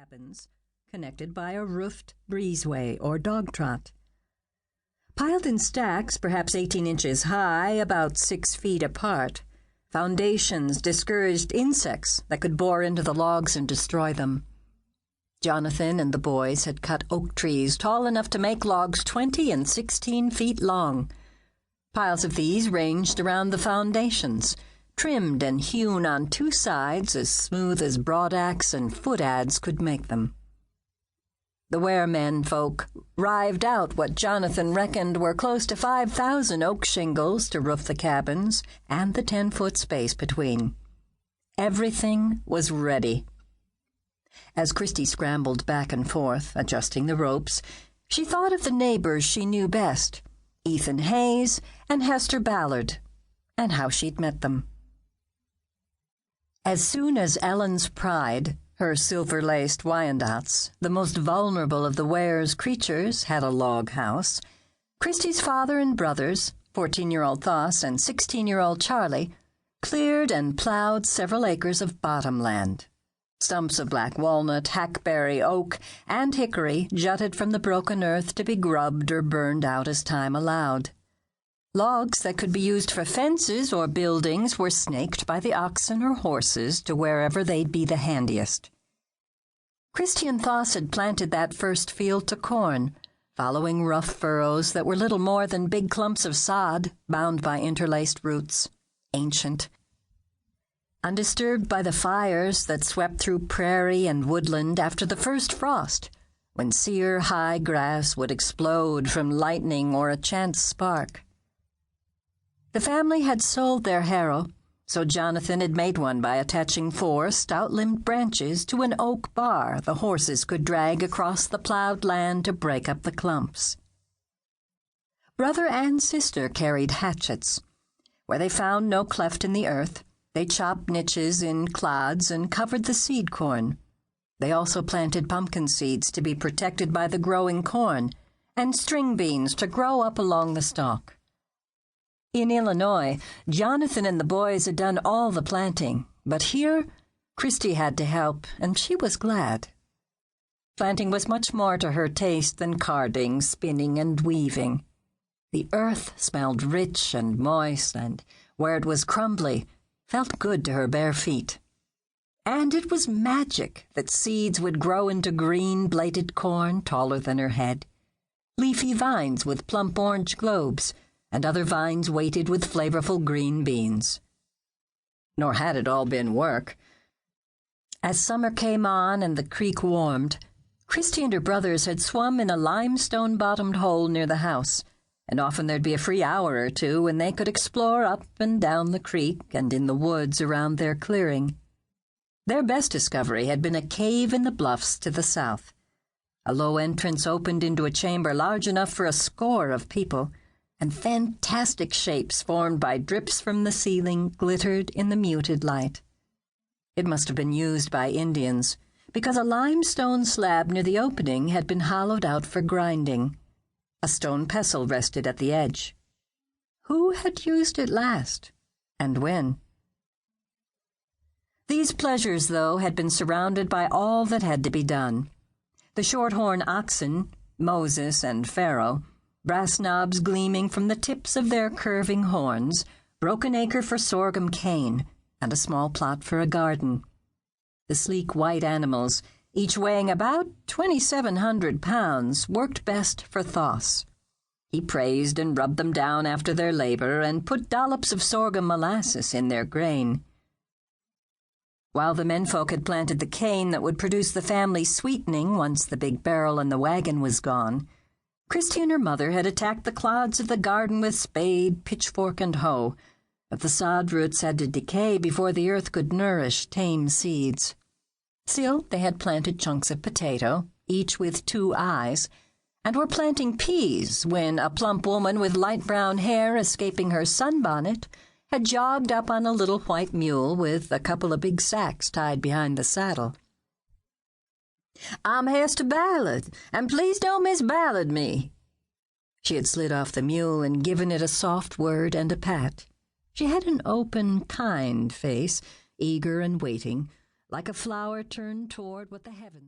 cabins, connected by a roofed breezeway or dog trot. Piled in stacks, perhaps 18 inches high, about 6 feet apart, foundations discouraged insects that could bore into the logs and destroy them. Jonathan and the boys had cut oak trees tall enough to make logs 20 and 16 feet long. Piles of these ranged around the foundations, trimmed and hewn on two sides as smooth as broadaxe and foot adze could make them. The weremen folk rived out what Jonathan reckoned were close to 5,000 oak shingles to roof the cabins and the 10-foot space between. Everything was ready. As Christy scrambled back and forth, adjusting the ropes, she thought of the neighbors she knew best, Ethan Hayes and Hester Ballard, and how she'd met them. As soon as Ellen's Pride, her silver-laced Wyandottes, the most vulnerable of the Ware's creatures, had a log house, Christy's father and brothers, 14-year-old Thoss and 16-year-old Charlie, cleared and plowed several acres of bottomland. Stumps of black walnut, hackberry, oak, and hickory jutted from the broken earth to be grubbed or burned out as time allowed. Logs that could be used for fences or buildings were snaked by the oxen or horses to wherever they'd be the handiest. Christy and Thoss had planted that first field to corn, following rough furrows that were little more than big clumps of sod bound by interlaced roots, ancient. Undisturbed by the fires that swept through prairie and woodland after the first frost, when sere high grass would explode from lightning or a chance spark. The family had sold their harrow, so Jonathan had made one by attaching 4 stout-limbed branches to an oak bar the horses could drag across the plowed land to break up the clumps. Brother and sister carried hatchets. Where they found no cleft in the earth, they chopped niches in clods and covered the seed corn. They also planted pumpkin seeds to be protected by the growing corn, and string beans to grow up along the stalk. In Illinois, Jonathan and the boys had done all the planting, but here, Christy had to help, and she was glad. Planting was much more to her taste than carding, spinning, and weaving. The earth smelled rich and moist, and where it was crumbly, felt good to her bare feet. And it was magic that seeds would grow into green, bladed corn taller than her head, leafy vines with plump orange globes, and other vines weighted with flavorful green beans. Nor had it all been work. As summer came on and the creek warmed, Christy and her brothers had swum in a limestone-bottomed hole near the house, and often there'd be a free hour or two when they could explore up and down the creek and in the woods around their clearing. Their best discovery had been a cave in the bluffs to the south. A low entrance opened into a chamber large enough for a score of people, and fantastic shapes formed by drips from the ceiling glittered in the muted light. It must have been used by Indians, because a limestone slab near the opening had been hollowed out for grinding. A stone pestle rested at the edge. Who had used it last, and when? These pleasures, though, had been surrounded by all that had to be done. The shorthorn oxen, Moses and Pharaoh, brass knobs gleaming from the tips of their curving horns, broken acre for sorghum cane, and a small plot for a garden. The sleek white animals, each weighing about 2,700 pounds, worked best for Thoss. He praised and rubbed them down after their labor and put dollops of sorghum molasses in their grain. While the menfolk had planted the cane that would produce the family sweetening once the big barrel in the wagon was gone, Christy and her mother had attacked the clods of the garden with spade, pitchfork, and hoe, but the sod roots had to decay before the earth could nourish tame seeds. Still, they had planted chunks of potato, each with 2 eyes, and were planting peas when a plump woman with light brown hair escaping her sunbonnet had jogged up on a little white mule with a couple of big sacks tied behind the saddle. "I'm Hester Ballard, and please don't Miss Ballard me." She had slid off the mule and given it a soft word and a pat. She had an open, kind face, eager and waiting, like a flower turned toward what the heavens